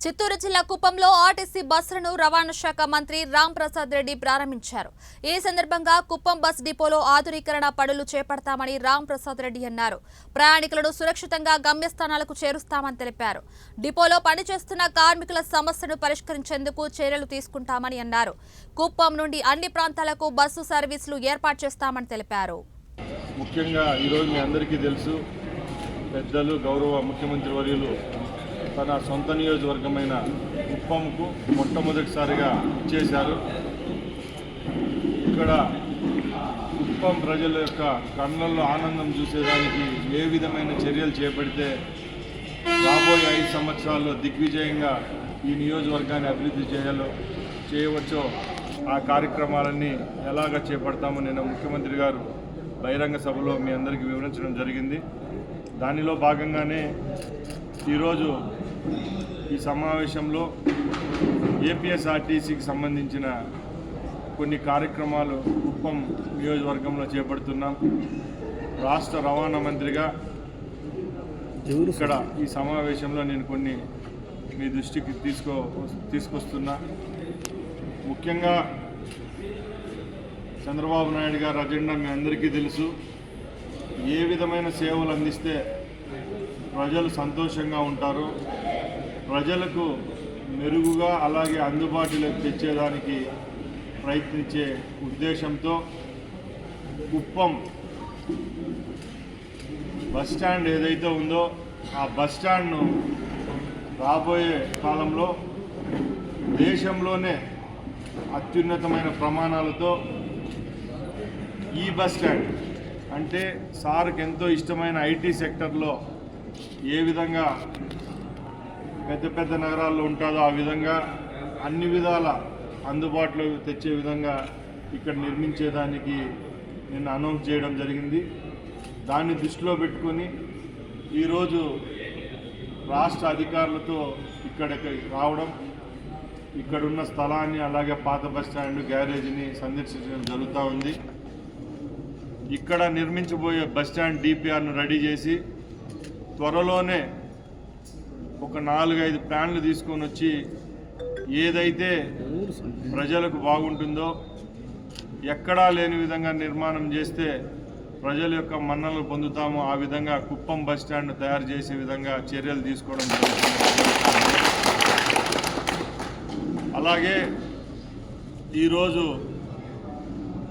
చిత్తూరు జిల్లా కుప్పంలో ఆర్టీసీ బస్సులను రవాణా శాఖ మంత్రి రాంప్రసాద్ రెడ్డి ప్రారంభించారు. ఈ సందర్భంగా కుప్పం బస్ డిపోలో ఆధునీకరణ పనులు చేపడతామని రాంప్రసాద్ రెడ్డి అన్నారు. ప్రయాణికులను సురక్షితంగా గమ్యస్థానాలకు చేరుస్తామని తెలిపారు. డిపోలో పనిచేస్తున్న కార్మికుల సమస్యను పరిష్కరించేందుకు చర్యలు తీసుకుంటామని అన్నారు. కుప్పం నుండి అన్ని ప్రాంతాలకు బస్సు సర్వీసులు ఏర్పాటు చేస్తామని తెలిపారు. ముఖ్యంగా ఈరోజు మీ అందరికీ తెలుసు, పెద్దలు గౌరవ ముఖ్యమంత్రి వర్యులు తన సొంత నియోజకవర్గమైన కుప్పంకు మొట్టమొదటిసారిగా ఇచ్చేశారు. ఇక్కడ కుప్పం ప్రజల యొక్క కళ్ళల్లో ఆనందం చూసేదానికి ఏ విధమైన చర్యలు చేపడితే రాబోయే 5 సంవత్సరాల్లో దిగ్విజయంగా ఈ నియోజకవర్గాన్ని అభివృద్ధి చేయవచ్చో ఆ కార్యక్రమాలన్నీ ఎలాగ చేపడతామో నిన్న ముఖ్యమంత్రి గారు బహిరంగ సభలో మీ అందరికీ వివరించడం జరిగింది. దానిలో భాగంగానే ఈరోజు ఈ సమావేశంలో ఏపీఎస్ఆర్టీసీకి సంబంధించిన కొన్ని కార్యక్రమాలు కుప్పం నియోజకవర్గంలో చేపడుతున్నాం. రాష్ట్ర రవాణా మంత్రిగా ఇక్కడ ఈ సమావేశంలో నేను కొన్ని మీ దృష్టికి తీసుకొస్తున్నా. ముఖ్యంగా చంద్రబాబు నాయుడు గారి అజెండా మీ అందరికీ తెలుసు. ఏ విధమైన సేవలు అందిస్తే ప్రజలు సంతోషంగా ఉంటారు, ప్రజలకు మెరుగుగా అలాగే అందుబాటులోకి తెచ్చేదానికి ప్రయత్నించే ఉద్దేశంతో కుప్పం బస్టాండ్ ఏదైతే ఉందో ఆ బస్టాండ్ను రాబోయే కాలంలో దేశంలోనే అత్యున్నతమైన ప్రమాణాలతో ఈ బస్టాండ్ అంటే సార్కి ఎంతో ఇష్టమైన ఐటీ సెక్టర్లో ఏ విధంగా పెద్ద పెద్ద నగరాల్లో ఉంటుందో ఆ విధంగా అన్ని విధాల అందుబాటులో తెచ్చే విధంగా ఇక్కడ నిర్మించేదానికి నిన్న అనౌన్స్ చేయడం జరిగింది. దాన్ని దృష్టిలో పెట్టుకొని ఈరోజు రాష్ట్ర అధికారులతో ఇక్కడికి రావడం, ఇక్కడున్న స్థలాన్ని అలాగే పాత బస్టాండ్ గ్యారేజీని సందర్శించడం జరుగుతూ ఉంది. ఇక్కడ నిర్మించబోయే బస్టాండ్ డిపిఆర్ను రెడీ చేసి త్వరలోనే ఒక 4-5 ప్లాన్లు తీసుకొని వచ్చి ఏదైతే ప్రజలకు బాగుంటుందో, ఎక్కడా లేని విధంగా నిర్మాణం చేస్తే ప్రజల యొక్క మన్ననలు పొందుతామో ఆ విధంగా కుప్పం బస్టాండ్ తయారు చేసే విధంగా చర్యలు తీసుకోవడం జరుగుతుంది. అలాగే ఈరోజు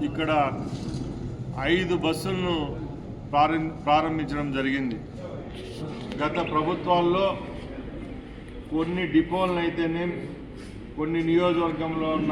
ఇక్కడ 5 బస్సులను ప్రారంభించడం జరిగింది. గత ప్రభుత్వాల్లో కొన్ని డిపోలను అయితేనే కొన్ని నియోజకవర్గంలో ఉన్న